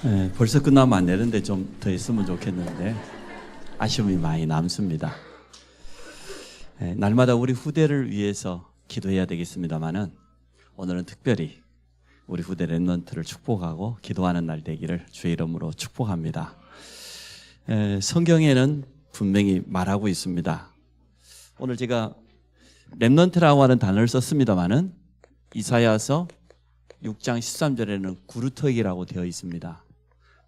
네, 벌써 끝나면 안 되는데 좀 더 있으면 좋겠는데 아쉬움이 많이 남습니다. 네, 날마다 우리 후대를 위해서 기도해야 되겠습니다만은 오늘은 특별히 우리 후대 렘넌트를 축복하고 기도하는 날 되기를 주의 이름으로 축복합니다. 성경에는 분명히 말하고 있습니다. 오늘 제가 렘넌트라고 하는 단어를 썼습니다만은 이사야서 6장 13절에는 구루터기라고 되어 있습니다.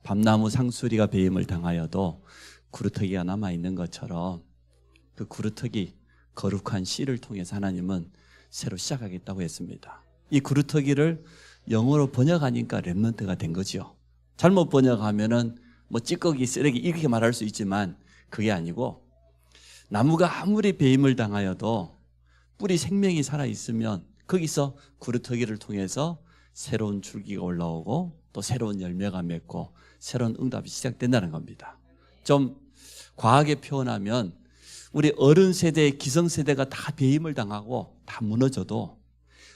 밤나무 상수리가 배임을 당하여도 구루터기가 남아있는 것처럼 그 구루터기 거룩한 씨를 통해서 하나님은 새로 시작하겠다고 했습니다. 이 구루터기를 영어로 번역하니까 렘넌트가 된 거죠. 잘못 번역하면은 뭐 찌꺼기, 쓰레기 이렇게 말할 수 있지만 그게 아니고 나무가 아무리 배임을 당하여도 뿌리 생명이 살아있으면 거기서 구루터기를 통해서 새로운 줄기가 올라오고 또 새로운 열매가 맺고 새로운 응답이 시작된다는 겁니다. 좀 과하게 표현하면 우리 어른 세대, 기성세대가 다 배임을 당하고 다 무너져도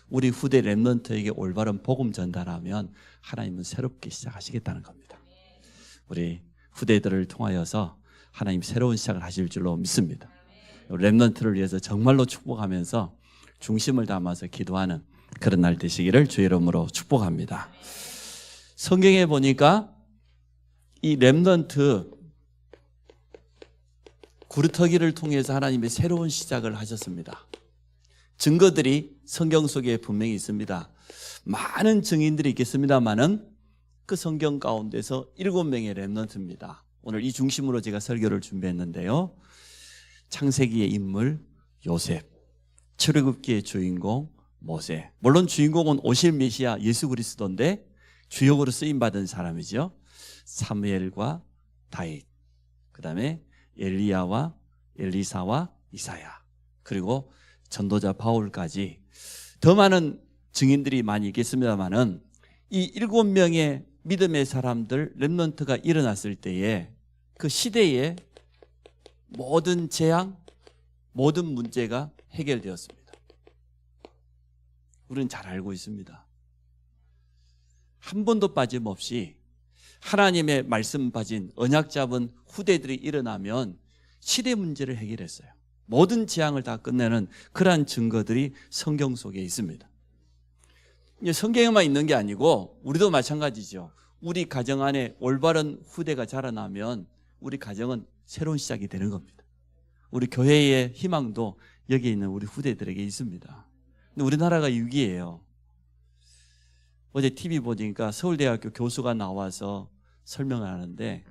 우리 후대 렘넌트에게 올바른 복음 전달하면 하나님은 새롭게 시작하시겠다는 겁니다. 우리 후대들을 통하여서 하나님 새로운 시작을 하실 줄로 믿습니다. 렘넌트를 위해서 정말로 축복하면서 중심을 담아서 기도하는 그런 날 되시기를 주의 이름으로 축복합니다. 성경에 보니까 이 렘넌트 구루터기를 통해서 하나님의 새로운 시작을 하셨습니다. 증거들이 성경 속에 분명히 있습니다. 많은 증인들이 있겠습니다만은 그 성경 가운데서 7명의 렘넌트입니다. 오늘 이 중심으로 제가 설교를 준비했는데요. 창세기의 인물 요셉, 출애굽기의 주인공 모세. 물론 주인공은 오실 메시아 예수 그리스도인데 주역으로 쓰임받은 사람이죠. 사무엘과 다윗, 그 다음에 엘리야와 엘리사와 이사야, 그리고 전도자 바울까지 더 많은 증인들이 많이 있겠습니다만은 이 7명의 믿음의 사람들 렘넌트가 일어났을 때에 그 시대의 모든 재앙, 모든 문제가 해결되었습니다. 우리는 잘 알고 있습니다. 한 번도 빠짐없이 하나님의 말씀 가진 언약 잡은 후대들이 일어나면 시대 문제를 해결했어요. 모든 재앙을 다 끝내는 그러한 증거들이 성경 속에 있습니다. 성경에만 있는 게 아니고 우리도 마찬가지죠. 우리 가정 안에 올바른 후대가 자라나면 우리 가정은 새로운 시작이 되는 겁니다. 우리 교회의 희망도 여기 있는 우리 후대들에게 있습니다. 근데 우리나라가 위기예요. 어제 TV 보니까 서울대학교 교수가 나와서 설명을 하는데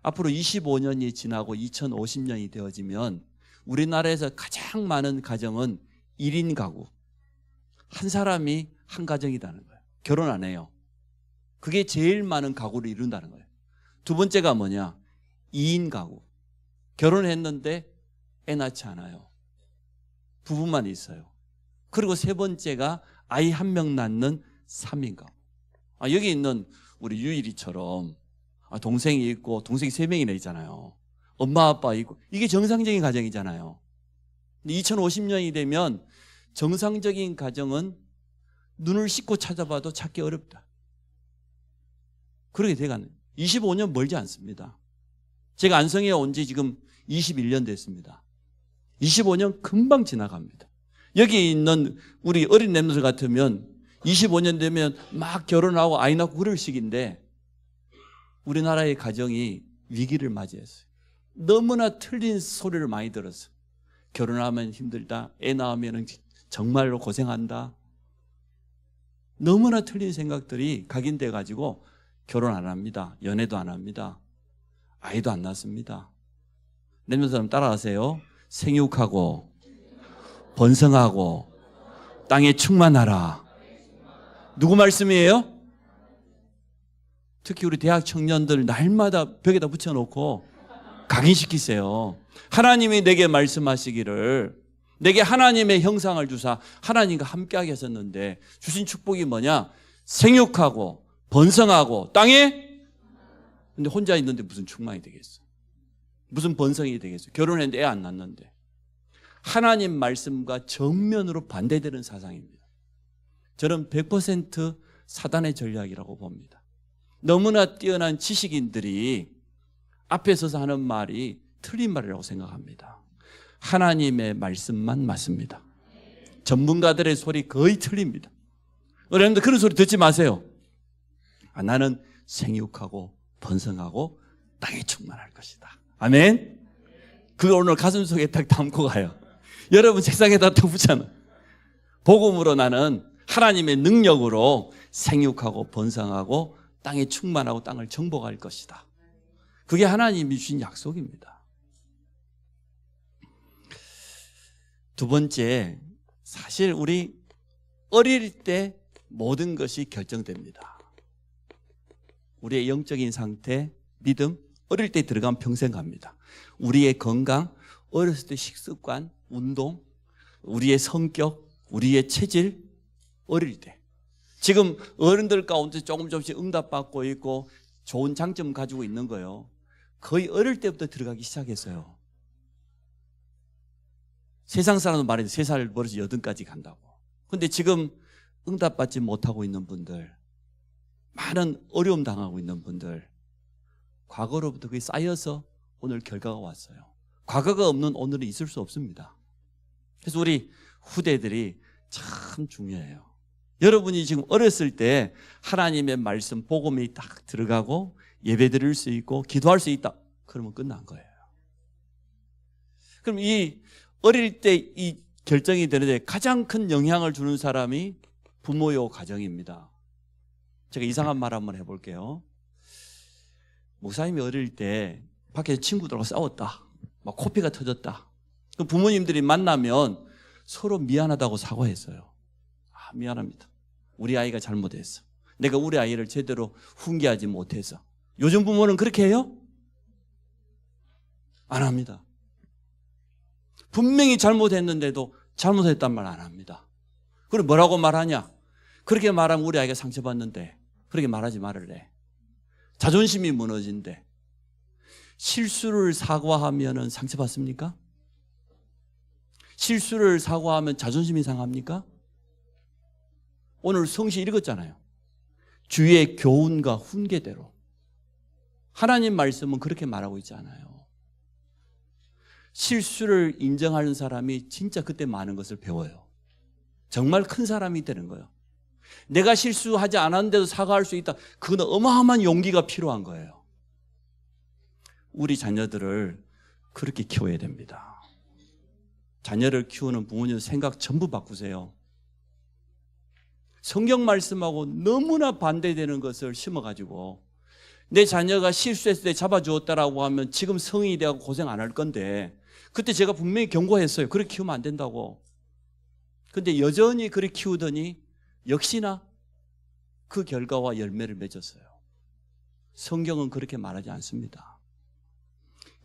앞으로 25년이 지나고 2050년이 되어지면 우리나라에서 가장 많은 가정은 1인 가구, 한 사람이 한 가정이라는 거예요. 결혼 안 해요. 그게 제일 많은 가구를 이룬다는 거예요. 두 번째가 뭐냐? 2인 가구. 결혼했는데 애 낳지 않아요. 부부만 있어요. 그리고 세 번째가 아이 한 명 낳는 3인 가구. 여기 있는 우리 유일이처럼 동생이 있고 동생이 3명이나 있잖아요. 엄마 아빠 있고 이게 정상적인 가정이잖아요. 근데 2050년이 되면 정상적인 가정은 눈을 씻고 찾아봐도 찾기 어렵다. 그렇게 돼가는 25년 멀지 않습니다. 제가 안성에 온 지 지금 21년 됐습니다. 25년 금방 지나갑니다. 여기 있는 우리 어린 렘넌트 같으면 25년 되면 막 결혼하고 아이 낳고 그럴 시기인데 우리나라의 가정이 위기를 맞이했어요. 너무나 틀린 소리를 많이 들었어요. 결혼하면 힘들다. 애 낳으면 정말로 고생한다. 너무나 틀린 생각들이 각인돼 가지고 결혼 안 합니다. 연애도 안 합니다. 아이도 안 낳습니다. 렘넌트 사람 따라하세요. 생육하고 번성하고 땅에 충만하라. 누구 말씀이에요? 특히 우리 대학 청년들 날마다 벽에다 붙여놓고 각인시키세요. 하나님이 내게 말씀하시기를 내게 하나님의 형상을 주사 하나님과 함께하게 하셨는데 주신 축복이 뭐냐? 생육하고 번성하고 땅에. 근데 혼자 있는데 무슨 충만이 되겠어? 무슨 번성이 되겠어? 결혼했는데 애 안 낳는데. 하나님 말씀과 정면으로 반대되는 사상입니다. 저는 100% 사단의 전략이라고 봅니다. 너무나 뛰어난 지식인들이 앞에 서서 하는 말이 틀린 말이라고 생각합니다. 하나님의 말씀만 맞습니다. 전문가들의 소리 거의 틀립니다. 여러분들 그런 소리 듣지 마세요. 나는 생육하고 번성하고 땅에 충만할 것이다. 아멘. 그걸 오늘 가슴속에 딱 담고 가요. 여러분 책상에다 딱 붙잖아. 복음으로 나는 하나님의 능력으로 생육하고 번성하고 땅에 충만하고 땅을 정복할 것이다. 그게 하나님이 주신 약속입니다. 두 번째, 사실 우리 어릴 때 모든 것이 결정됩니다. 우리의 영적인 상태, 믿음, 어릴 때 들어가면 평생 갑니다. 우리의 건강, 어렸을 때 식습관, 운동, 우리의 성격, 우리의 체질, 어릴 때. 지금 어른들 가운데 조금씩 응답받고 있고 좋은 장점 가지고 있는 거예요. 거의 어릴 때부터 들어가기 시작했어요. 세상 사람은 말해도 3살 버려서 8까지 간다고. 근데 지금 응답받지 못하고 있는 분들, 많은 어려움 당하고 있는 분들, 과거로부터 그게 쌓여서 오늘 결과가 왔어요. 과거가 없는 오늘은 있을 수 없습니다. 그래서 우리 후대들이 참 중요해요. 여러분이 지금 어렸을 때 하나님의 말씀, 복음이 딱 들어가고 예배 드릴 수 있고 기도할 수 있다. 그러면 끝난 거예요. 그럼 이 어릴 때 이 결정이 되는데 가장 큰 영향을 주는 사람이 부모요 가정입니다. 제가 이상한 말 한번 해볼게요. 목사님이 어릴 때 밖에서 친구들하고 싸웠다. 막 코피가 터졌다. 그럼 부모님들이 만나면 서로 미안하다고 사과했어요. 미안합니다. 우리 아이가 잘못했어. 내가 우리 아이를 제대로 훈계하지 못해서. 요즘 부모는 그렇게 해요? 안 합니다. 분명히 잘못했는데도 잘못했단 말 안 합니다. 그리고 뭐라고 말하냐? 그렇게 말하면 우리 아이가 상처받는데 그렇게 말하지 말을래. 자존심이 무너진대. 실수를 사과하면 상처받습니까? 실수를 사과하면 자존심이 상합니까? 오늘 성시 읽었잖아요. 주의 교훈과 훈계대로. 하나님 말씀은 그렇게 말하고 있지 않아요. 실수를 인정하는 사람이 진짜 그때 많은 것을 배워요. 정말 큰 사람이 되는 거예요. 내가 실수하지 않았는데도 사과할 수 있다. 그건 어마어마한 용기가 필요한 거예요. 우리 자녀들을 그렇게 키워야 됩니다. 자녀를 키우는 부모님 생각 전부 바꾸세요. 성경 말씀하고 너무나 반대되는 것을 심어가지고 내 자녀가 실수했을 때 잡아주었다라고 하면 지금 성인이 되고 고생 안 할 건데 그때 제가 분명히 경고했어요. 그렇게 키우면 안 된다고. 근데 여전히 그렇게 키우더니 역시나 그 결과와 열매를 맺었어요. 성경은 그렇게 말하지 않습니다.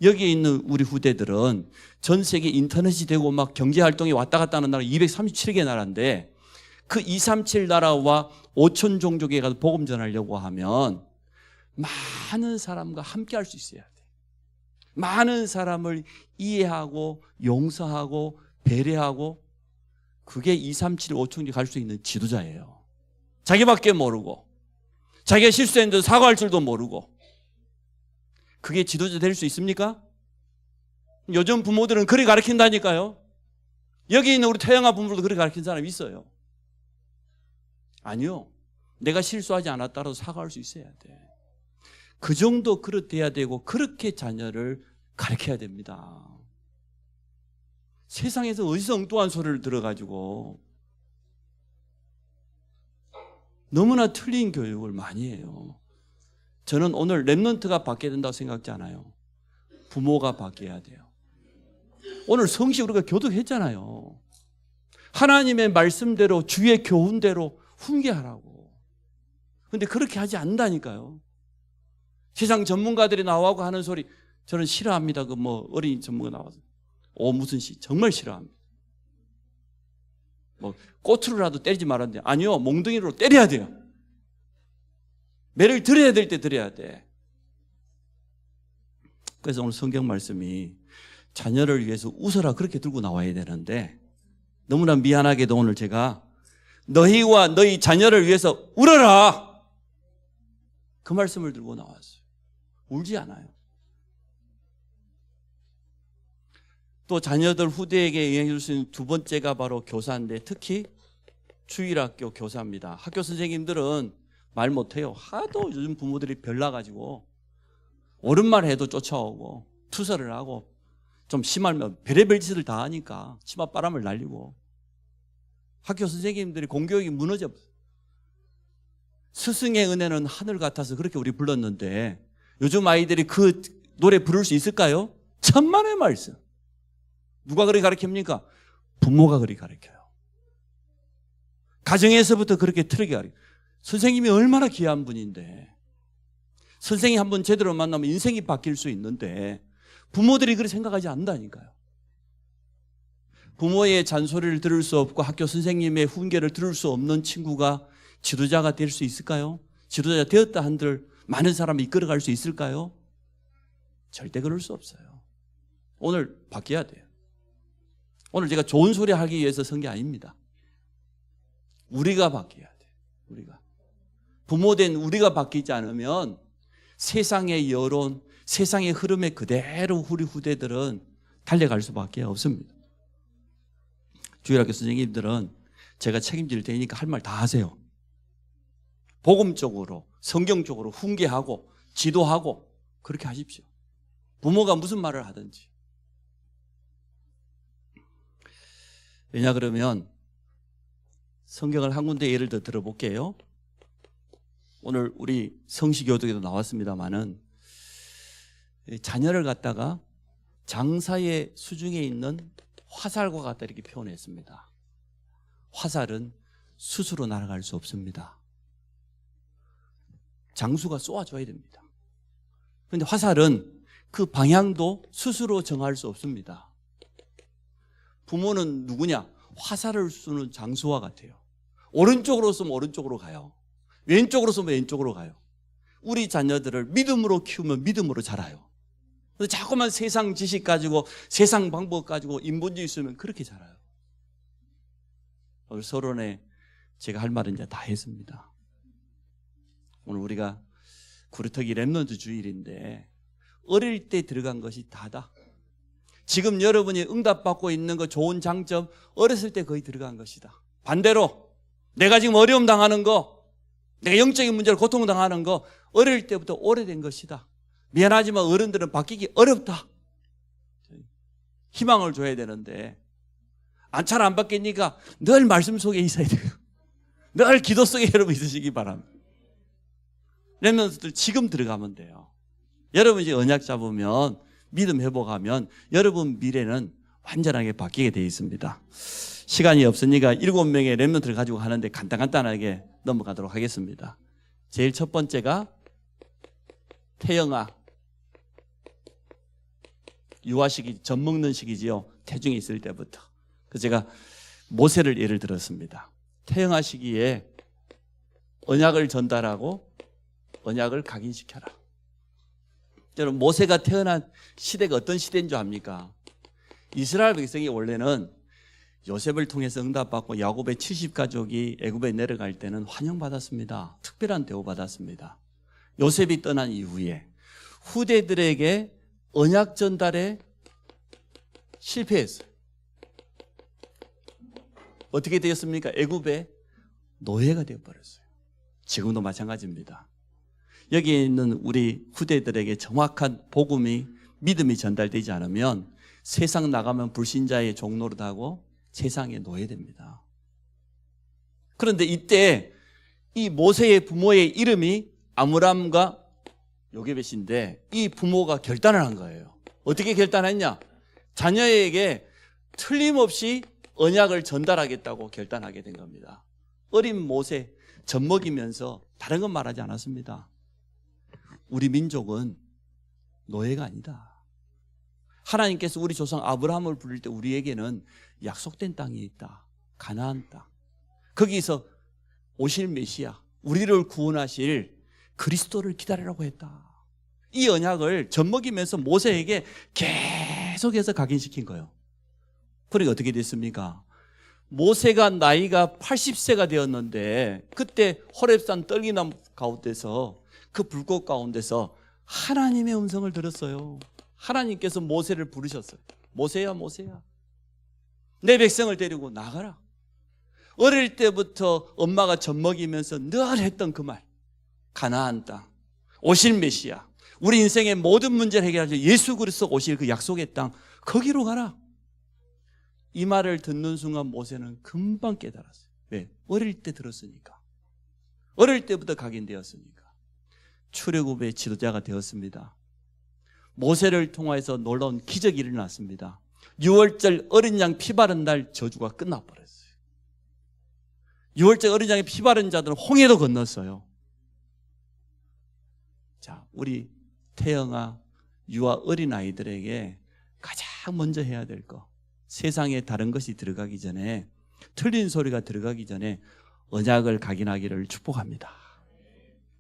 여기에 있는 우리 후대들은 전 세계 인터넷이 되고 막 경제활동이 왔다 갔다 하는 나라 237개 나라인데 그 237 나라와 5천 종족에 가서 복음 전하려고 하면 많은 사람과 함께 할 수 있어야 돼. 많은 사람을 이해하고 용서하고 배려하고 그게 237, 5천이 갈 수 있는 지도자예요. 자기밖에 모르고 자기가 실수했는데 사과할 줄도 모르고 그게 지도자 될 수 있습니까? 요즘 부모들은 그렇게 가르친다니까요. 여기 있는 우리 태영아 부모들도 그렇게 가르친 사람이 있어요. 아니요. 내가 실수하지 않았다라도 사과할 수 있어야 돼. 그 정도 그릇돼야 되고 그렇게 자녀를 가르쳐야 됩니다. 세상에서 어디서 엉뚱한 소리를 들어가지고 너무나 틀린 교육을 많이 해요. 저는 오늘 랩런트가 바뀌어야 된다고 생각하지 않아요. 부모가 바뀌어야 돼요. 오늘 성시 우리가 교독했잖아요. 하나님의 말씀대로 주의 교훈대로 훈계하라고. 그런데 그렇게 하지 않는다니까요. 세상 전문가들이 나와고 하는 소리 저는 싫어합니다. 그 뭐 어린이 전문가 나와서 무슨 시 정말 싫어합니다. 뭐 꼬투리라도 때리지 말았는데 아니요, 몽둥이로 때려야 돼요. 매를 들어야 될 때 들어야 돼. 그래서 오늘 성경 말씀이 자녀를 위해서 웃어라 그렇게 들고 나와야 되는데 너무나 미안하게도 오늘 제가 너희와 너희 자녀를 위해서 울어라. 그 말씀을 들고 나왔어요. 울지 않아요. 또 자녀들 후대에게 영향을 줄 수 있는 두 번째가 바로 교사인데, 특히 주일학교 교사입니다. 학교 선생님들은 말 못해요. 하도 요즘 부모들이 별나가지고 옳은 말 해도 쫓아오고 투서를 하고 좀 심하면 별의별 짓을 다 하니까 치맛바람을 날리고, 학교 선생님들이 공교육이 무너져. 스승의 은혜는 하늘 같아서 그렇게 우리 불렀는데 요즘 아이들이 그 노래 부를 수 있을까요? 천만의 말씀. 누가 그렇게 가르칩니까? 부모가 그렇게 가르쳐요. 가정에서부터 그렇게 틀게 가르쳐요. 선생님이 얼마나 귀한 분인데, 선생님 한번 제대로 만나면 인생이 바뀔 수 있는데 부모들이 그렇게 생각하지 않는다니까요. 부모의 잔소리를 들을 수 없고 학교 선생님의 훈계를 들을 수 없는 친구가 지도자가 될 수 있을까요? 지도자가 되었다 한들 많은 사람을 이끌어갈 수 있을까요? 절대 그럴 수 없어요. 오늘 바뀌어야 돼요. 오늘 제가 좋은 소리 하기 위해서 선 게 아닙니다. 우리가 바뀌어야 돼요. 우리가. 부모된 우리가 바뀌지 않으면 세상의 여론, 세상의 흐름에 그대로 우리 후대들은 달려갈 수밖에 없습니다. 주일학교 선생님들은 제가 책임질 테니까 할 말 다 하세요. 복음적으로, 성경적으로 훈계하고 지도하고 그렇게 하십시오. 부모가 무슨 말을 하든지. 왜냐 그러면 성경을 한 군데 예를 들어 들어볼게요. 오늘 우리 성시교독에도 나왔습니다마는 자녀를 갖다가 장사의 수중에 있는 화살과 같다 이렇게 표현했습니다. 화살은 스스로 날아갈 수 없습니다. 장수가 쏘아줘야 됩니다. 그런데 화살은 그 방향도 스스로 정할 수 없습니다. 부모는 누구냐? 화살을 쏘는 장수와 같아요. 오른쪽으로 쏘면 오른쪽으로 가요. 왼쪽으로 쏘면 왼쪽으로 가요. 우리 자녀들을 믿음으로 키우면 믿음으로 자라요. 그래서 자꾸만 세상 지식 가지고 세상 방법 가지고 인본주의 쓰면 그렇게 자라요. 오늘 서론에 제가 할 말은 이제 다 했습니다. 오늘 우리가 구루터기 랩넌트 주일인데 어릴 때 들어간 것이 다다. 지금 여러분이 응답받고 있는 거 좋은 장점, 어렸을 때 거의 들어간 것이다. 반대로 내가 지금 어려움 당하는 거, 내가 영적인 문제로 고통당하는 거 어릴 때부터 오래된 것이다. 미안하지만 어른들은 바뀌기 어렵다. 희망을 줘야 되는데 잘 안 바뀌니까 늘 말씀 속에 있어야 돼요. 늘 기도 속에 여러분 있으시기 바랍니다. 랩런트들 지금 들어가면 돼요. 여러분 이제 언약 잡으면 믿음 회복하면 여러분 미래는 완전하게 바뀌게 되어 있습니다. 시간이 없으니까 7명의 랩런트를 가지고 하는데 간단하게 넘어가도록 하겠습니다. 제일 첫 번째가 태영아. 유아 시기, 젖 먹는 시기지요. 태중에 있을 때부터. 그래서 제가 모세를 예를 들었습니다. 태영아 시기에 언약을 전달하고 언약을 각인시켜라. 여러분 모세가 태어난 시대가 어떤 시대인 줄 압니까? 이스라엘 백성이 원래는 요셉을 통해서 응답받고 야곱의 70가족이 애굽에 내려갈 때는 환영받았습니다. 특별한 대우받았습니다. 요셉이 떠난 이후에 후대들에게 언약 전달에 실패했어요. 어떻게 되었습니까? 애굽의 노예가 되어버렸어요. 지금도 마찬가지입니다. 여기 있는 우리 후대들에게 정확한 복음이, 믿음이 전달되지 않으면 세상 나가면 불신자의 종노릇하고 세상에 노예됩니다. 그런데 이때 이 모세의 부모의 이름이 아므람과 요게벳인데 이 부모가 결단을 한 거예요. 어떻게 결단했냐? 자녀에게 틀림없이 언약을 전달하겠다고 결단하게 된 겁니다. 어린 모세 젖먹이면서 다른 건 말하지 않았습니다. 우리 민족은 노예가 아니다. 하나님께서 우리 조상 아브라함을 부를 때 우리에게는 약속된 땅이 있다. 가나안 땅. 거기서 오실 메시아, 우리를 구원하실 그리스도를 기다리라고 했다. 이 언약을 젖먹이면서 모세에게 계속해서 각인시킨 거예요. 그러니까 어떻게 됐습니까? 모세가 나이가 80세가 되었는데 그때 호렙산 떨기나무 가운데서 그 불꽃 가운데서 하나님의 음성을 들었어요. 하나님께서 모세를 부르셨어요. 모세야, 모세야, 내 백성을 데리고 나가라. 어릴 때부터 엄마가 젖 먹이면서 늘 했던 그 말, 가나안 땅, 오실 메시아, 우리 인생의 모든 문제를 해결하실 예수 그리스도 오실 그 약속의 땅, 거기로 가라. 이 말을 듣는 순간 모세는 금방 깨달았어요. 왜? 어릴 때 들었으니까. 어릴 때부터 각인되었으니까. 출애굽의 지도자가 되었습니다. 모세를 통해서 놀라운 기적이 일어났습니다. 6월절 어린 양 피 바른 날 저주가 끝나버렸어요. 6월절 어린 양의 피 바른 자들은 홍해도 건넜어요. 자, 우리 태영아, 유아 어린아이들에게 가장 먼저 해야 될 거, 세상에 다른 것이 들어가기 전에, 틀린 소리가 들어가기 전에 언약을 각인하기를 축복합니다.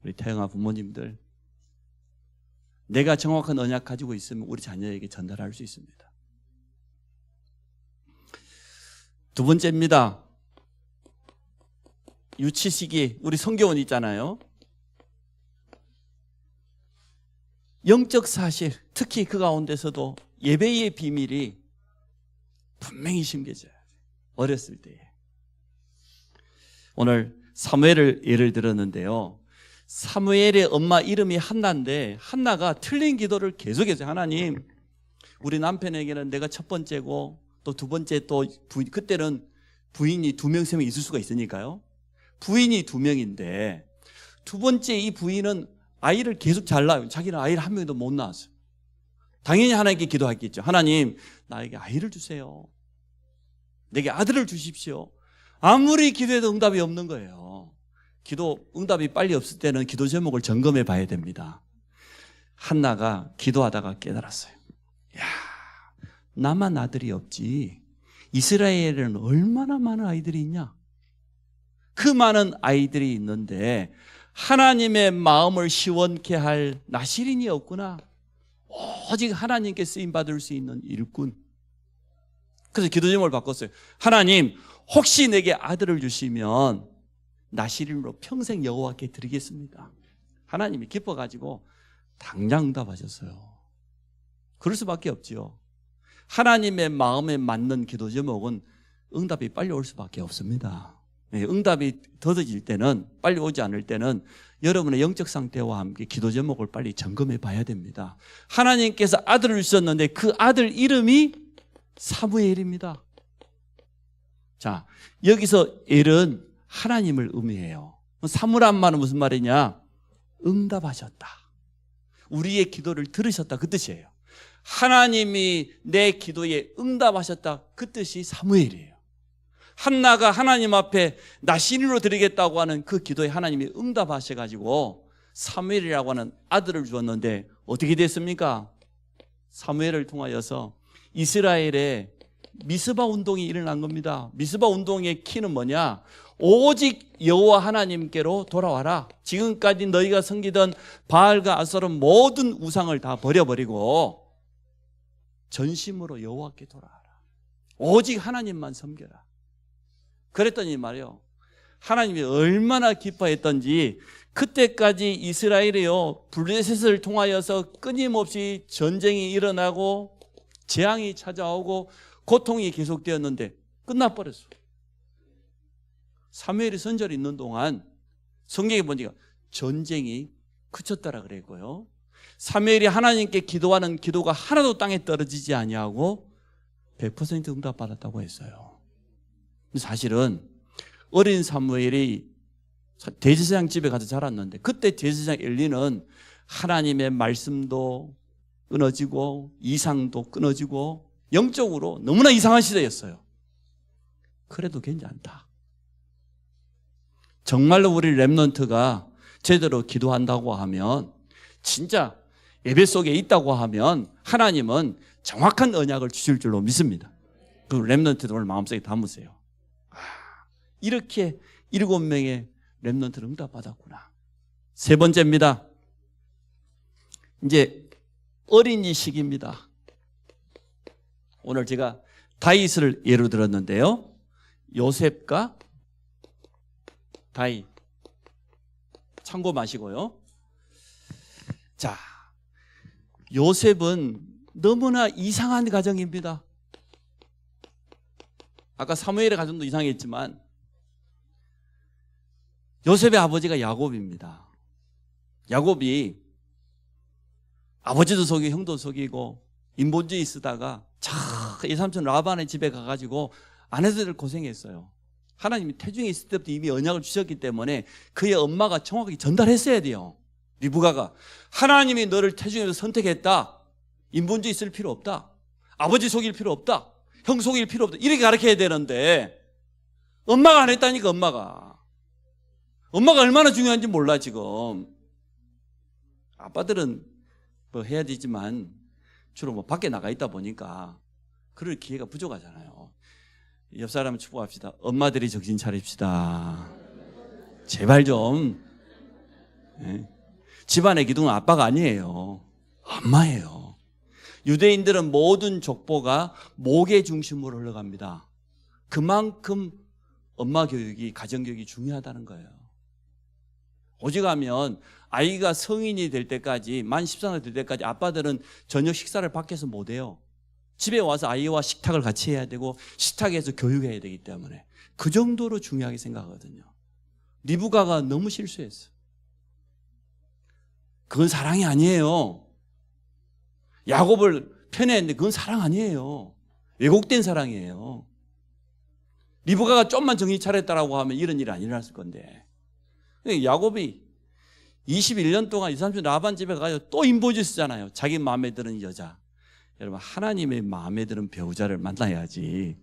우리 태영아 부모님들, 내가 정확한 언약 가지고 있으면 우리 자녀에게 전달할 수 있습니다. 두 번째입니다. 유치 시기, 우리 성교원 있잖아요. 영적 사실, 특히 그 가운데서도 예배의 비밀이 분명히 심겨져야 돼요. 어렸을 때에. 오늘 사무엘을 예를 들었는데요. 사무엘의 엄마 이름이 한나인데 한나가 틀린 기도를 계속했어요. 하나님, 우리 남편에게는 내가 첫 번째고 또 두 번째, 또 부인, 그때는 부인이 2명, 3명 있을 수가 있으니까요. 부인이 2명인데 두 번째 이 부인은 아이를 계속 잘 낳아요. 자기는 아이를 한 명도 못 낳았어요. 당연히 하나님께 기도했겠죠. 하나님, 나에게 아이를 주세요. 내게 아들을 주십시오. 아무리 기도해도 응답이 없는 거예요. 기도 응답이 빨리 없을 때는 기도 제목을 점검해 봐야 됩니다. 한나가 기도하다가 깨달았어요. 야, 나만 아들이 없지 이스라엘에는 얼마나 많은 아이들이 있냐. 그 많은 아이들이 있는데 하나님의 마음을 시원케 할 나시린이 없구나. 오직 하나님께 쓰임받을 수 있는 일꾼. 그래서 기도 제목을 바꿨어요. 하나님, 혹시 내게 아들을 주시면 나시린으로 평생 여호와께 드리겠습니다. 하나님이 기뻐가지고 당장 응답하셨어요. 그럴 수밖에 없지요. 하나님의 마음에 맞는 기도 제목은 응답이 빨리 올 수밖에 없습니다. 응답이 더뎌질 때는, 빨리 오지 않을 때는 여러분의 영적 상태와 함께 기도 제목을 빨리 점검해 봐야 됩니다. 하나님께서 아들을 주셨는데 그 아들 이름이 사무엘입니다. 자, 여기서 엘은 하나님을 의미해요. 사무란 말은 무슨 말이냐? 응답하셨다. 우리의 기도를 들으셨다, 그 뜻이에요. 하나님이 내 기도에 응답하셨다, 그 뜻이 사무엘이에요. 한나가 하나님 앞에 나신으로 드리겠다고 하는 그 기도에 하나님이 응답하셔가지고 사무엘이라고 하는 아들을 주었는데 어떻게 됐습니까? 사무엘을 통하여서 이스라엘에 미스바 운동이 일어난 겁니다. 미스바 운동의 키는 뭐냐? 오직 여호와 하나님께로 돌아와라. 지금까지 너희가 섬기던 바알과 아스타롯 모든 우상을 다 버려버리고 전심으로 여호와께 돌아와라. 오직 하나님만 섬겨라. 그랬더니 말이요, 하나님이 얼마나 기뻐했던지 그때까지 이스라엘이요 블레셋을 통하여서 끊임없이 전쟁이 일어나고 재앙이 찾아오고 고통이 계속되었는데 끝나버렸어. 사무엘이 선절이 있는 동안 성경에 보니까 전쟁이 그쳤다라 그랬고요. 사무엘이 하나님께 기도하는 기도가 하나도 땅에 떨어지지 아니하고 100% 응답받았다고 했어요. 사실은 어린 사무엘이 대제사장 집에 가서 자랐는데 그때 대제사장 엘리는 하나님의 말씀도 끊어지고 이상도 끊어지고 영적으로 너무나 이상한 시대였어요. 그래도 괜찮다. 정말로 우리 렘넌트가 제대로 기도한다고 하면, 진짜 예배 속에 있다고 하면 하나님은 정확한 언약을 주실 줄로 믿습니다. 그 렘넌트들 오늘 마음속에 담으세요. 이렇게 7명의 렘넌트를 응답받았구나. 세 번째입니다. 이제 어린이 시기입니다. 오늘 제가 다윗을 예로 들었는데요. 요셉과 다윗 참고 마시고요. 자, 요셉은 너무나 이상한 가정입니다. 아까 사무엘의 가정도 이상했지만 요셉의 아버지가 야곱입니다. 야곱이 아버지도 속이고 형도 속이고 인본주의 쓰다가 외삼촌 라반의 집에 가가지고 아내들 고생했어요. 하나님이 태중에 있을 때부터 이미 언약을 주셨기 때문에 그의 엄마가 정확하게 전달했어야 돼요. 리브가가 하나님이 너를 태중에서 선택했다. 인본주의 쓸 필요 없다. 아버지 속일 필요 없다. 형 속일 필요 없다. 이렇게 가르쳐야 되는데 엄마가 안 했다니까. 엄마가 얼마나 중요한지 몰라 지금. 아빠들은 뭐 해야 되지만 주로 뭐 밖에 나가 있다 보니까 그럴 기회가 부족하잖아요. 옆 사람 축복합시다. 엄마들이 정신 차립시다. 제발 좀. 네. 집안의 기둥은 아빠가 아니에요. 엄마예요. 유대인들은 모든 족보가 목의 중심으로 흘러갑니다. 그만큼 엄마 교육이, 가정 교육이 중요하다는 거예요. 오직하면 아이가 성인이 될 때까지, 만 14살 될 때까지 아빠들은 저녁 식사를 밖에서 못 해요. 집에 와서 아이와 식탁을 같이 해야 되고 식탁에서 교육해야 되기 때문에 그 정도로 중요하게 생각하거든요. 리브가가 너무 실수했어요. 그건 사랑이 아니에요. 야곱을 편애했는데 그건 사랑 아니에요. 왜곡된 사랑이에요. 리브가가 좀만 정신 차렸다라고 하면 이런 일이 안 일어났을 건데, 야곱이 21년 동안 이삼촌 라반 집에 가서 또 인보지 쓰잖아요. 자기 마음에 드는 여자. 여러분, 하나님의 마음에 드는 배우자를 만나야지.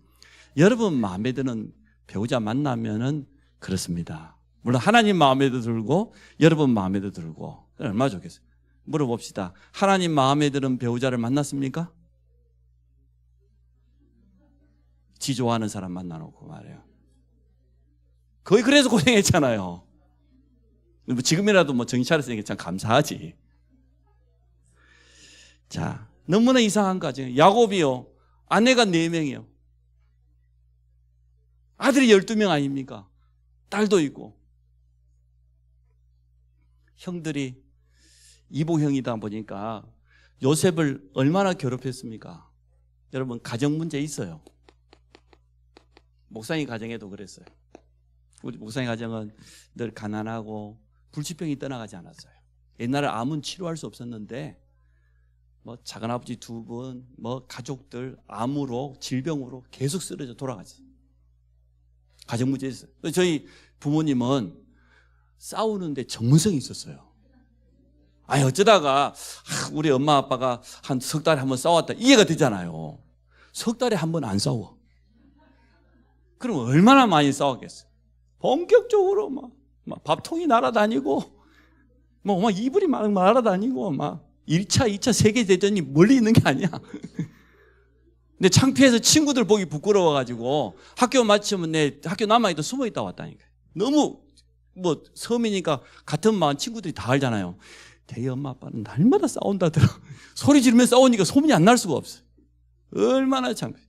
여러분 마음에 드는 배우자 만나면은 그렇습니다. 물론 하나님 마음에도 들고 여러분 마음에도 들고 얼마나 좋겠어요. 물어봅시다. 하나님 마음에 드는 배우자를 만났습니까? 지 좋아하는 사람 만나놓고 말이에요. 거의 그래서 고생했잖아요. 지금이라도 뭐 정신 차렸으니까 참 감사하지. 자, 너무나 이상한 가정. 야곱이요, 아내가 4명이요. 아들이 12명 아닙니까? 딸도 있고. 형들이 이보형이다 보니까 요셉을 얼마나 괴롭혔습니까? 여러분, 가정 문제 있어요. 목사님 가정에도 그랬어요. 우리 목사님 가정은 늘 가난하고 불치병이 떠나가지 않았어요. 옛날에 암은 치료할 수 없었는데 뭐 작은아버지 2분, 뭐 가족들 암으로, 질병으로 계속 쓰러져 돌아갔어요. 가정 문제 있어요. 저희 부모님은 싸우는데 전문성이 있었어요. 아니 어쩌다가 우리 엄마 아빠가 한 석 달에 한 번 싸웠다 이해가 되잖아요. 석 달에 한 번 안 싸워. 그럼 얼마나 많이 싸웠겠어요. 본격적으로 막 밥통이 날아다니고 막 이불이 막 날아다니고 막 1차, 2차 세계대전이 멀리 있는 게 아니야. 근데 창피해서 친구들 보기 부끄러워가지고 학교 마치면 내 학교 남아있다 숨어있다 왔다니까. 너무 뭐 섬이니까 같은 마음 친구들이 다 알잖아요. 대희 엄마 아빠는 날마다 싸운다더라. 소리 지르면 싸우니까 소문이 안 날 수가 없어요. 얼마나 창피해.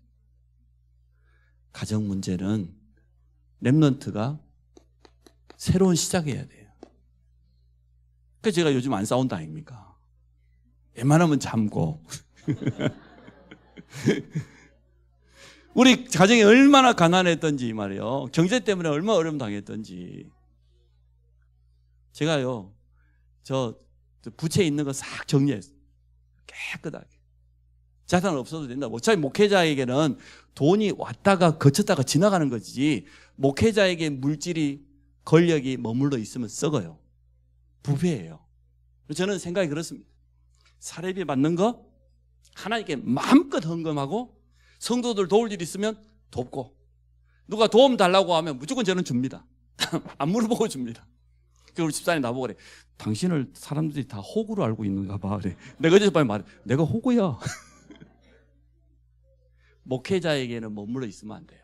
가정 문제는 렘넌트가 새로운 시작해야 돼요. 그래서 제가 요즘 안 싸운다 아닙니까? 웬만하면 참고. 우리 가정이 얼마나 가난했던지 말이에요. 경제 때문에 얼마나 어려움 당했던지. 제가요, 저 부채 있는 거 싹 정리했어요. 깨끗하게. 자산 없어도 된다. 어차피 목회자에게는 돈이 왔다가 거쳤다가 지나가는 거지, 목회자에게 물질이, 권력이 머물러 있으면 썩어요. 부패예요. 저는 생각이 그렇습니다. 사례비 받는 거 하나님께 마음껏 헌금하고, 성도들 도울 일 있으면 돕고, 누가 도움 달라고 하면 무조건 저는 줍니다. 안 물어보고 줍니다. 그리고 우리 집사람이 나보고 그래, 당신을 사람들이 다 호구로 알고 있는가 봐. 그래. 내가 어제 밤에 말해, 내가 호구야. 목회자에게는 머물러 있으면 안 돼요.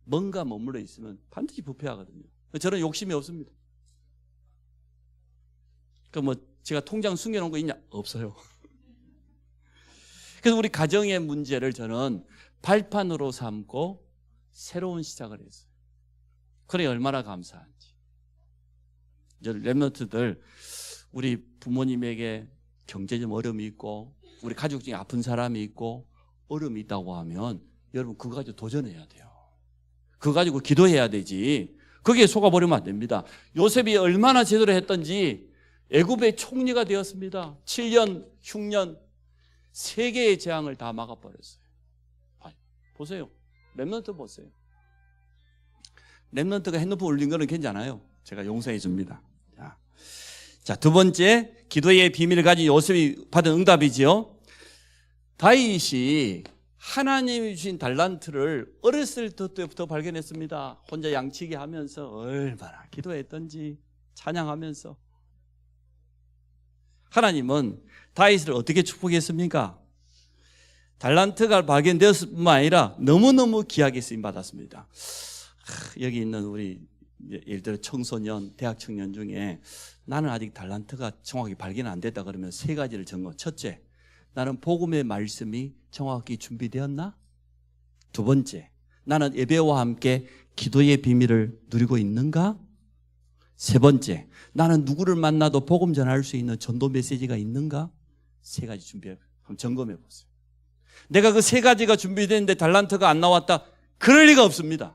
뭔가 머물러 있으면 반드시 부패하거든요. 저는 욕심이 없습니다. 그 뭐 제가 통장 숨겨놓은 거 있냐? 없어요. 그래서 우리 가정의 문제를 저는 발판으로 삼고 새로운 시작을 했어요. 그래 얼마나 감사한지. 이제 렘넌트들 우리 부모님에게 경제적 어려움이 있고 우리 가족 중에 아픈 사람이 있고 어려움이 있다고 하면 여러분 그거 가지고 도전해야 돼요. 그거 가지고 기도해야 되지. 거기에 속아버리면 안 됩니다. 요셉이 얼마나 제대로 했던지 애굽의 총리가 되었습니다. 7년 흉년 세 개의 재앙을 다 막아버렸어요. 보세요. 렘넌트 보세요. 렘넌트가 핸드폰 올린 거는 괜찮아요. 제가 용서해 줍니다. 자, 두 번째 기도의 비밀을 가진 요셉이 받은 응답이지요. 다윗이 하나님이 주신 달란트를 어렸을 때부터 발견했습니다. 혼자 양치기 하면서 얼마나 기도했던지 찬양하면서. 하나님은 다윗을 어떻게 축복했습니까? 달란트가 발견되었을 뿐만 아니라 너무너무 귀하게 쓰임받았습니다. 여기 있는 우리 예를 들어 청소년, 대학 청년 중에 나는 아직 달란트가 정확히 발견 안 됐다 그러면 세 가지를 적어. 첫째, 나는 복음의 말씀이 정확히 준비되었나? 두 번째, 나는 예배와 함께 기도의 비밀을 누리고 있는가? 세 번째, 나는 누구를 만나도 복음 전할 수 있는 전도 메시지가 있는가? 세 가지 준비해. 한번 점검해 보세요. 내가 그 세 가지가 준비됐는데 달란트가 안 나왔다? 그럴 리가 없습니다.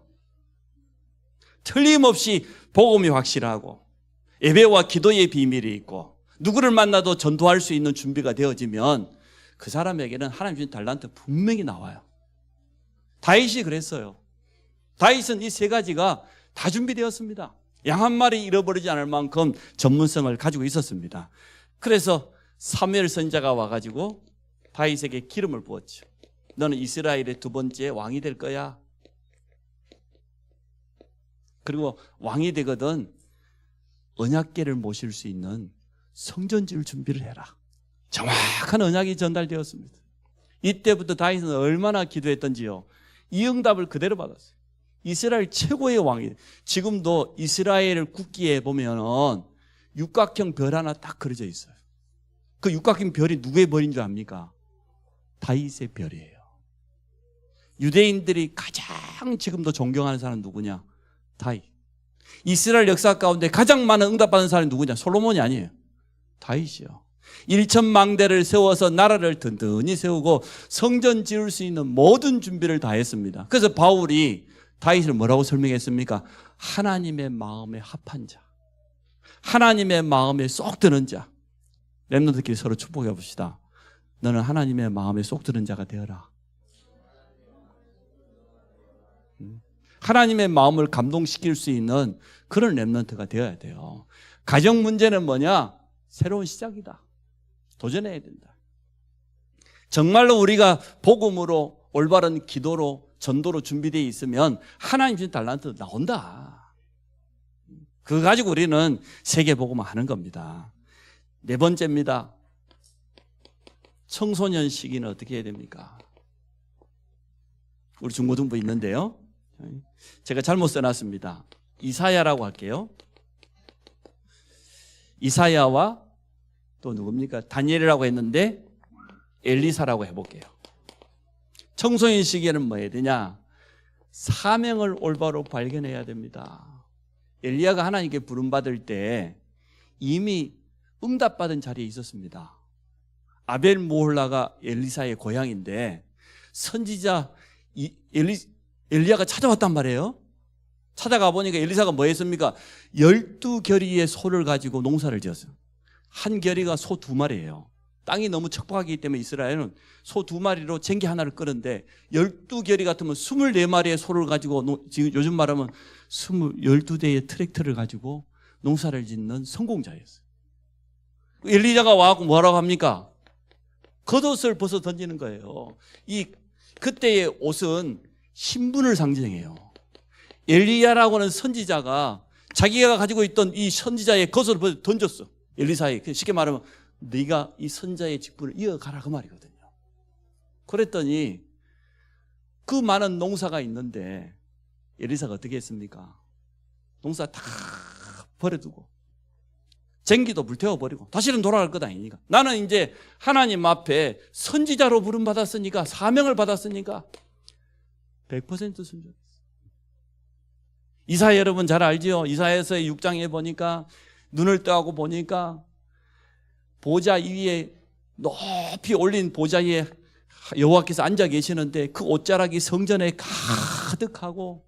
틀림없이 복음이 확실하고 예배와 기도의 비밀이 있고 누구를 만나도 전도할 수 있는 준비가 되어지면 그 사람에게는 하나님 주신 달란트 분명히 나와요. 다윗이 그랬어요. 다윗은 이 세 가지가 다 준비되었습니다. 양 한 마리 잃어버리지 않을 만큼 전문성을 가지고 있었습니다. 그래서 사무엘 선지자가 와가지고 다윗에게 기름을 부었죠. 너는 이스라엘의 두 번째 왕이 될 거야. 그리고 왕이 되거든 언약궤를 모실 수 있는 성전 지을 준비를 해라. 정확한 언약이 전달되었습니다. 이때부터 다윗은 얼마나 기도했던지요. 이 응답을 그대로 받았어요. 이스라엘 최고의 왕이. 지금도 이스라엘 국기에 보면은 육각형 별 하나 딱 그려져 있어요. 그 육각형 별이 누구의 별인 줄 압니까? 다윗의 별이에요. 유대인들이 가장 지금도 존경하는 사람은 누구냐? 다윗. 이스라엘 역사 가운데 가장 많은 응답받은 사람이 누구냐? 솔로몬이 아니에요. 다윗이요. 1,000망대를 세워서 나라를 든든히 세우고 성전 지을 수 있는 모든 준비를 다 했습니다. 그래서 바울이 다윗을 뭐라고 설명했습니까? 하나님의 마음에 합한 자, 하나님의 마음에 쏙 드는 자. 렘넌트끼리 서로 축복해 봅시다. 너는 하나님의 마음에 쏙 드는 자가 되어라. 하나님의 마음을 감동시킬 수 있는 그런 렘넌트가 되어야 돼요. 가정 문제는 뭐냐? 새로운 시작이다. 도전해야 된다. 정말로 우리가 복음으로 올바른 기도로 전도로 준비되어 있으면 하나님 주신 달란트 나온다. 그거 가지고 우리는 세계 복음을 하는 겁니다. 네 번째입니다. 청소년 시기는 어떻게 해야 됩니까? 우리 중고등부 있는데요. 제가 잘못 써놨습니다. 이사야라고 할게요. 이사야와 또 누굽니까? 다니엘이라고 했는데 엘리사라고 해볼게요. 청소년 시기에는 뭐 해야 되냐? 사명을 올바로 발견해야 됩니다. 엘리야가 하나님께 부름받을 때 이미 응답받은 자리에 있었습니다. 아벨 모홀라가 엘리사의 고향인데 선지자 엘리야가 찾아왔단 말이에요. 찾아가 보니까 엘리사가 뭐 했습니까? 12결의의 소를 가지고 농사를 지었어요. 한 결의가 소 2마리예요. 땅이 너무 척박하기 때문에 이스라엘은 소 2마리로 쟁기 하나를 끄는데 12결의 같으면 24마리의 소를 가지고 지금 요즘 말하면 12대의 트랙터를 가지고 농사를 짓는 성공자였어요. 엘리야가 와서 뭐라고 합니까? 겉옷을 벗어 던지는 거예요. 그때의 옷은 신분을 상징해요. 엘리야라고 하는 선지자가 자기가 가지고 있던 이 선지자의 겉옷을 벗어 던졌어. 엘리사에게. 쉽게 말하면 네가 이 선자의 직분을 이어가라 그 말이거든요. 그랬더니 그 많은 농사가 있는데 엘리사가 어떻게 했습니까? 농사 다 버려두고 쟁기도 불태워버리고 다시는 돌아갈 것 아니니까 나는 이제 하나님 앞에 선지자로 부름받았으니까 사명을 받았으니까 100% 순종했어요. 이사야 여러분 잘 알지요? 이사야서의 6장에 보니까 눈을 떠하고 보니까 보좌 위에 높이 올린 보좌 위에 여호와께서 앉아 계시는데 그 옷자락이 성전에 가득하고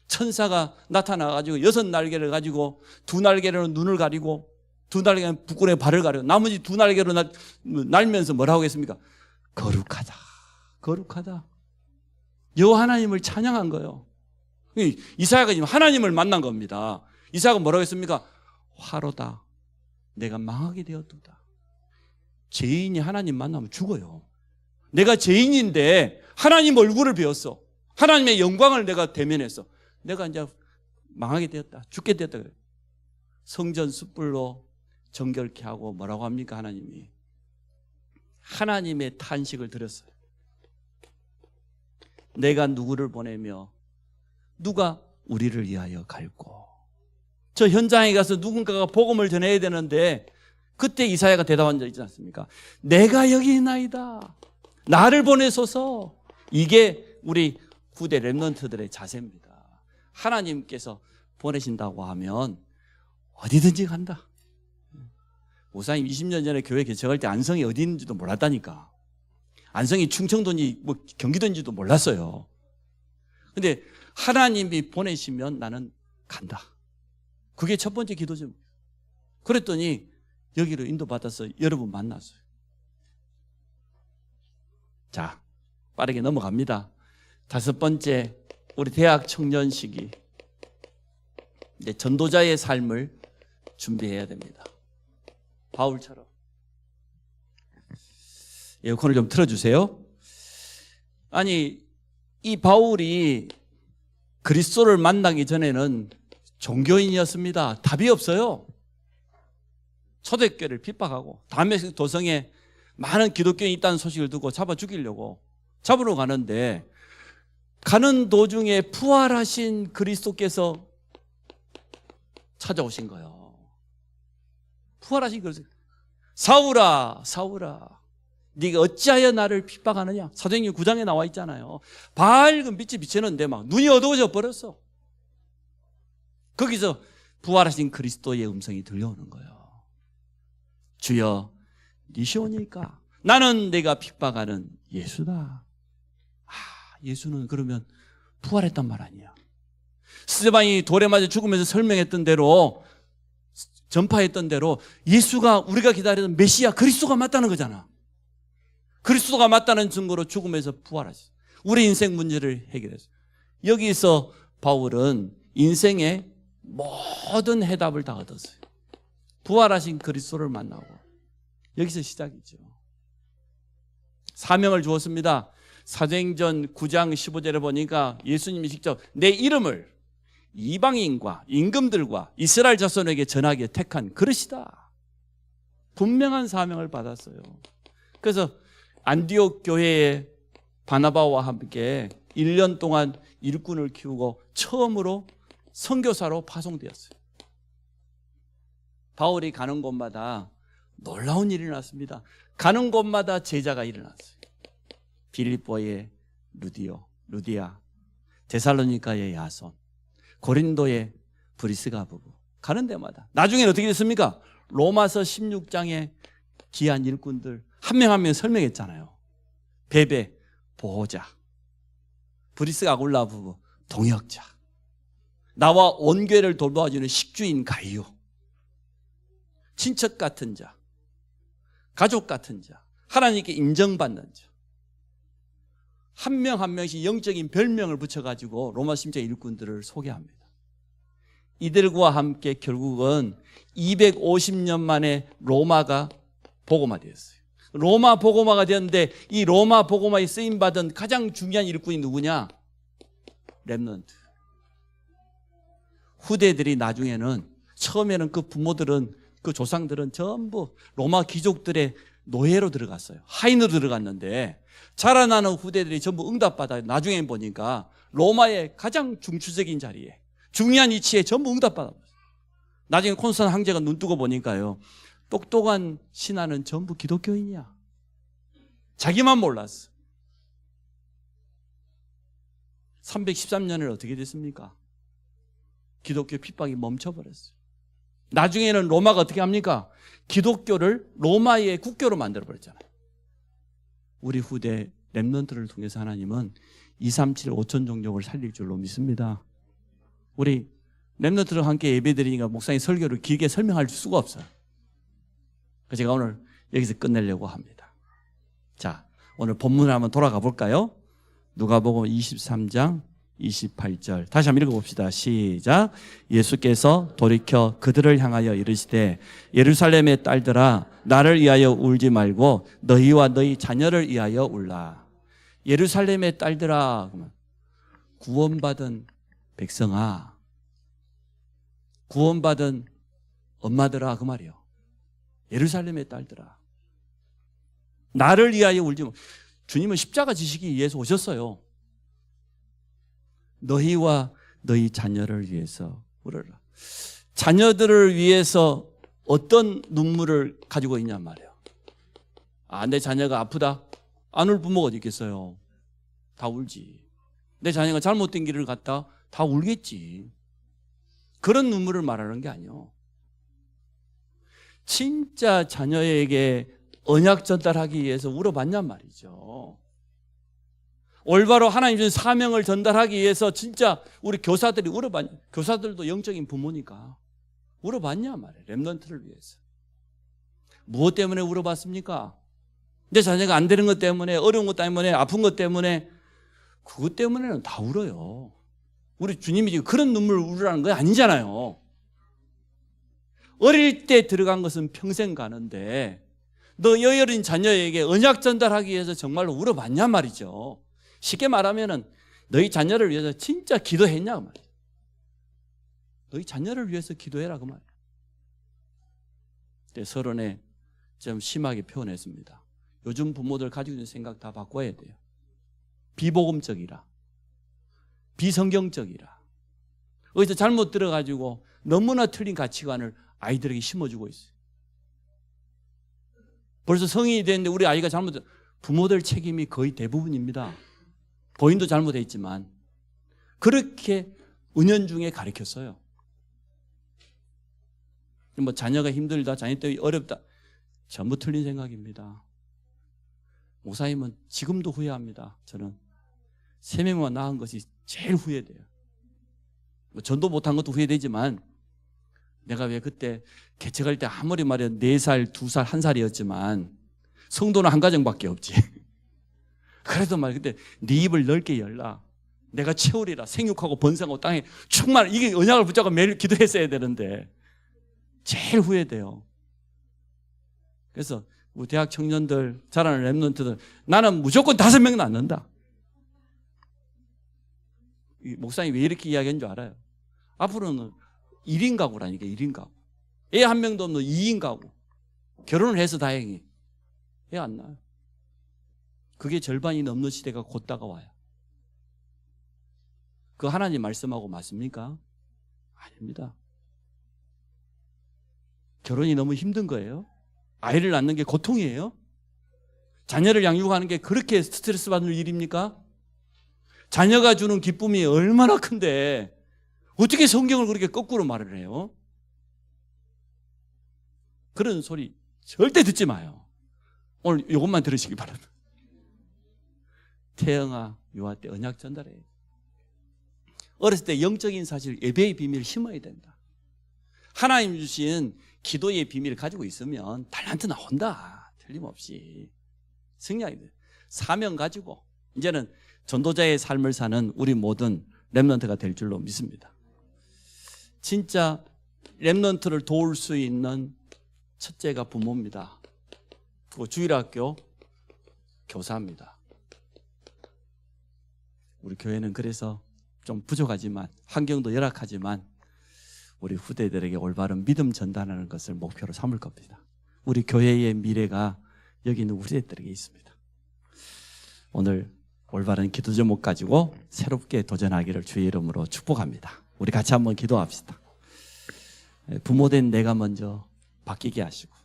천사가 나타나가지고 6날개를 가지고 2날개로는 눈을 가리고 2날개는 북군의 발을 가리고 나머지 2날개로 날면서 뭐라고 했습니까? 거룩하다, 거룩하다. 여호와 하나님을 찬양한 거예요. 이사야가 지금 하나님을 만난 겁니다. 이사야가 뭐라고 했습니까? 화로다, 내가 망하게 되었도다. 죄인이 하나님 만나면 죽어요. 내가 죄인인데 하나님 얼굴을 배웠어. 하나님의 영광을 내가 대면했어. 내가 이제 망하게 되었다, 죽게 되었다 그래요. 성전 숯불로 정결케 하고 뭐라고 합니까? 하나님이 하나님의 탄식을 드렸어요. 내가 누구를 보내며 누가 우리를 위하여 갈고. 저 현장에 가서 누군가가 복음을 전해야 되는데 그때 이사야가 대답한 적 있지 않습니까? 내가 여기 있나이다, 나를 보내소서. 이게 우리 후대 렘넌트들의 자세입니다. 하나님께서 보내신다고 하면 어디든지 간다. 목사님 20년 전에 교회 개척할 때 안성이 어디 있는지도 몰랐다니까. 안성이 충청도인지 뭐 경기도인지도 몰랐어요. 근데 하나님이 보내시면 나는 간다. 그게 첫 번째 기도죠. 그랬더니 여기로 인도받아서 여러분 만났어요. 자, 빠르게 넘어갑니다. 5번째, 우리 대학 청년 시기 이제 전도자의 삶을 준비해야 됩니다. 바울처럼. 에어컨을 좀 틀어주세요. 아니, 이 바울이 그리스도를 만나기 전에는 종교인이었습니다. 답이 없어요. 초대교회를 핍박하고 다메섹 도성에 많은 기독교인이 있다는 소식을 듣고 잡아 죽이려고 잡으러 가는데 가는 도중에 부활하신 그리스도께서 찾아오신 거예요. 부활하신 그리스도. 사울아, 사울아, 네가 어찌하여 나를 핍박하느냐? 사도행전 9장에 나와 있잖아요. 밝은 빛이 비치는데 막 눈이 어두워져 버렸어. 거기서 부활하신 그리스도의 음성이 들려오는 거예요. 주여, 니시오니까 나는 내가 핍박하는 예수다. 예수는 그러면 부활했단 말 아니야. 스데반이 돌에 맞아 죽으면서 설명했던 대로, 전파했던 대로 예수가 우리가 기다리던 메시아 그리스도가 맞다는 거잖아. 그리스도가 맞다는 증거로 죽음에서 부활하셨어요. 우리 인생 문제를 해결했어요. 여기서 바울은 인생의 모든 해답을 다 얻었어요. 부활하신 그리스도를 만나고. 여기서 시작이죠. 사명을 주었습니다. 사도행전 9장 15절에 보니까 예수님이 직접 내 이름을 이방인과 임금들과 이스라엘 자손에게 전하기에 택한 그릇이다. 분명한 사명을 받았어요. 그래서 안디옥 교회의 바나바와 함께 1년 동안 일꾼을 키우고 처음으로 선교사로 파송되었어요. 바울이 가는 곳마다 놀라운 일이 일어났습니다. 가는 곳마다 제자가 일어났어요. 빌립보의 루디아, 데살로니가의 야손, 고린도의 브리스가 부부. 가는 데마다. 나중에는 어떻게 됐습니까? 로마서 16장에 귀한 일꾼들 한 명 한 명 설명했잖아요. 베베, 보호자, 브리스가 아굴라 부부, 동역자, 나와 온 교회를 돌봐주는 식주인 가이오, 친척 같은 자, 가족 같은 자, 하나님께 인정받는 자, 한 명 한 명씩 영적인 별명을 붙여가지고 로마 심장 일꾼들을 소개합니다. 이들과 함께 결국은 250년 만에 로마가 복음화되었어요. 로마 복음화가 되었는데 이 로마 복음화에 쓰임받은 가장 중요한 일꾼이 누구냐? 렘넌트. 후대들이 나중에는, 처음에는 그 부모들은, 그 조상들은 전부 로마 귀족들의 노예로 들어갔어요. 하인으로 들어갔는데 자라나는 후대들이 전부 응답받아요. 나중에 보니까 로마의 가장 중추적인 자리에, 중요한 위치에 전부 응답받아요. 나중에 콘스탄 황제가 눈 뜨고 보니까요, 똑똑한 신하는 전부 기독교인이야. 자기만 몰랐어. 313년을 어떻게 됐습니까? 기독교 핍박이 멈춰버렸어요. 나중에는 로마가 어떻게 합니까? 기독교를 로마의 국교로 만들어버렸잖아요. 우리 후대 렘넌트를 통해서 하나님은 237, 5천 종족을 살릴 줄로 믿습니다. 우리 렘넌트랑 함께 예배드리니까 목사님 설교를 길게 설명할 수가 없어요. 그래서 제가 오늘 여기서 끝내려고 합니다. 자, 오늘 본문을 한번 돌아가 볼까요? 누가복음 23장 28절 다시 한번 읽어봅시다. 시작. 예수께서 돌이켜 그들을 향하여 이르시되 예루살렘의 딸들아 나를 위하여 울지 말고 너희와 너희 자녀를 위하여 울라. 예루살렘의 딸들아, 구원받은 백성아, 구원받은 엄마들아, 그 말이에요. 예루살렘의 딸들아, 나를 위하여 울지 말고. 주님은 십자가 지시기 위해서 오셨어요. 너희와 너희 자녀를 위해서 울어라. 자녀들을 위해서 어떤 눈물을 가지고 있냔 말이에요. 내 자녀가 아프다? 안 울 부모가 어디 있겠어요? 다 울지. 내 자녀가 잘못된 길을 갔다? 다 울겠지. 그런 눈물을 말하는 게 아니에요. 진짜 자녀에게 언약 전달하기 위해서 울어봤냔 말이죠. 올바로 하나님 주신 사명을 전달하기 위해서 진짜 우리 교사들이 울어봤냐. 교사들도 영적인 부모니까 울어봤냐 말이에요. 렘넌트를 위해서. 무엇 때문에 울어봤습니까? 내 자녀가 안 되는 것 때문에, 어려운 것 때문에, 아픈 것 때문에. 그것 때문에는 다 울어요. 우리 주님이 지금 그런 눈물을 울으라는 건 아니잖아요. 어릴 때 들어간 것은 평생 가는데 너 여여린 자녀에게 언약 전달하기 위해서 정말로 울어봤냐 말이죠. 쉽게 말하면은 너희 자녀를 위해서 진짜 기도했냐 그 말이에요. 너희 자녀를 위해서 기도해라 그 말이에요. 서론에 좀 심하게 표현했습니다. 요즘 부모들 가지고 있는 생각 다 바꿔야 돼요. 비복음적이라, 비성경적이라, 어디서 잘못 들어가지고 너무나 틀린 가치관을 아이들에게 심어주고 있어요. 벌써 성인이 됐는데 우리 아이가 잘못, 부모들 책임이 거의 대부분입니다. 본인도 잘못했지만 그렇게 은연중에 가르쳤어요. 뭐 자녀가 힘들다, 자녀 때문에 어렵다, 전부 틀린 생각입니다. 목사님은 지금도 후회합니다. 저는 3명만 낳은 것이 제일 후회돼요. 뭐 전도 못한 것도 후회되지만 내가 왜 그때 개척할 때 아무리 말해 4살, 2살, 1살이었지만 성도는 한 가정밖에 없지. 그래도 말이야 그때 네 입을 넓게 열라. 내가 채우리라. 생육하고 번성하고 땅에 충만. 이게 언약을 붙잡고 매일 기도했어야 되는데 제일 후회돼요. 그래서 우리 대학 청년들, 자라는 렘넌트들, 나는 무조건 5명 낳는다. 목사님이 왜 이렇게 이야기한 줄 알아요? 앞으로는 1인 가구라니까. 1인 가구. 애 1명도 없는 2인 가구. 결혼을 해서 다행히 애 안 낳아요. 그게 절반이 넘는 시대가 곧 다가와요. 그 하나님 말씀하고 맞습니까? 아닙니다. 결혼이 너무 힘든 거예요? 아이를 낳는 게 고통이에요? 자녀를 양육하는 게 그렇게 스트레스 받는 일입니까? 자녀가 주는 기쁨이 얼마나 큰데 어떻게 성경을 그렇게 거꾸로 말을 해요? 그런 소리 절대 듣지 마요. 오늘 이것만 들으시기 바랍니다. 태영아, 유아 때 언약 전달해요. 어렸을 때 영적인 사실, 예배의 비밀을 심어야 된다. 하나님 주신 기도의 비밀을 가지고 있으면 달란트 나온다. 틀림없이. 승리하게 돼. 사명 가지고 이제는 전도자의 삶을 사는 우리 모든 렘넌트가 될 줄로 믿습니다. 진짜 렘넌트를 도울 수 있는 첫째가 부모입니다. 그리고 주일학교 교사입니다. 우리 교회는 그래서 좀 부족하지만, 환경도 열악하지만 우리 후대들에게 올바른 믿음 전달하는 것을 목표로 삼을 겁니다. 우리 교회의 미래가 여기 있는 후대들에게 있습니다. 오늘 올바른 기도 제목 가지고 새롭게 도전하기를 주의 이름으로 축복합니다. 우리 같이 한번 기도합시다. 부모된 내가 먼저 바뀌게 하시고,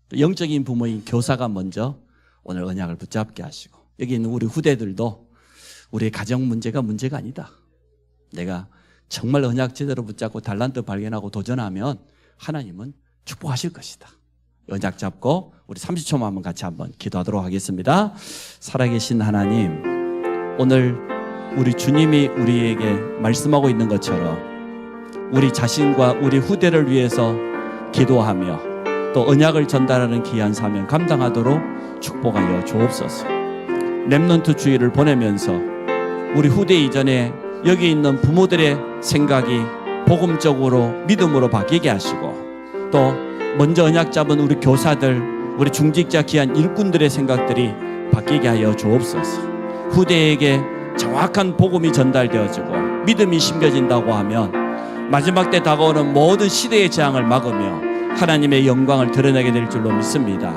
또 영적인 부모인 교사가 먼저 오늘 언약을 붙잡게 하시고, 여기 있는 우리 후대들도 우리의 가정 문제가 아니다. 내가 정말 언약 제대로 붙잡고 달란트 발견하고 도전하면 하나님은 축복하실 것이다. 언약 잡고 우리 30초만 한번 같이 한번 기도하도록 하겠습니다. 살아계신 하나님, 오늘 우리 주님이 우리에게 말씀하고 있는 것처럼 우리 자신과 우리 후대를 위해서 기도하며 또 언약을 전달하는 귀한 사명 감당하도록 축복하여 주옵소서. 렘넌트 주의를 보내면서 우리 후대 이전에 여기 있는 부모들의 생각이 복음적으로 믿음으로 바뀌게 하시고 또 먼저 언약 잡은 우리 교사들, 우리 중직자 귀한 일꾼들의 생각들이 바뀌게 하여 주옵소서. 후대에게 정확한 복음이 전달되어지고 믿음이 심겨진다고 하면 마지막 때 다가오는 모든 시대의 재앙을 막으며 하나님의 영광을 드러내게 될 줄로 믿습니다.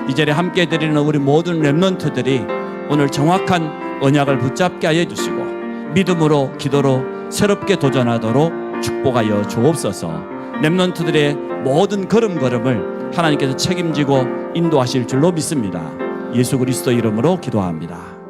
이 자리에 함께 드리는 우리 모든 렘넌트들이 오늘 정확한 언약을 붙잡게 하여 주시고 믿음으로 기도로 새롭게 도전하도록 축복하여 주옵소서. 렘넌트들의 모든 걸음걸음을 하나님께서 책임지고 인도하실 줄로 믿습니다. 예수 그리스도 이름으로 기도합니다.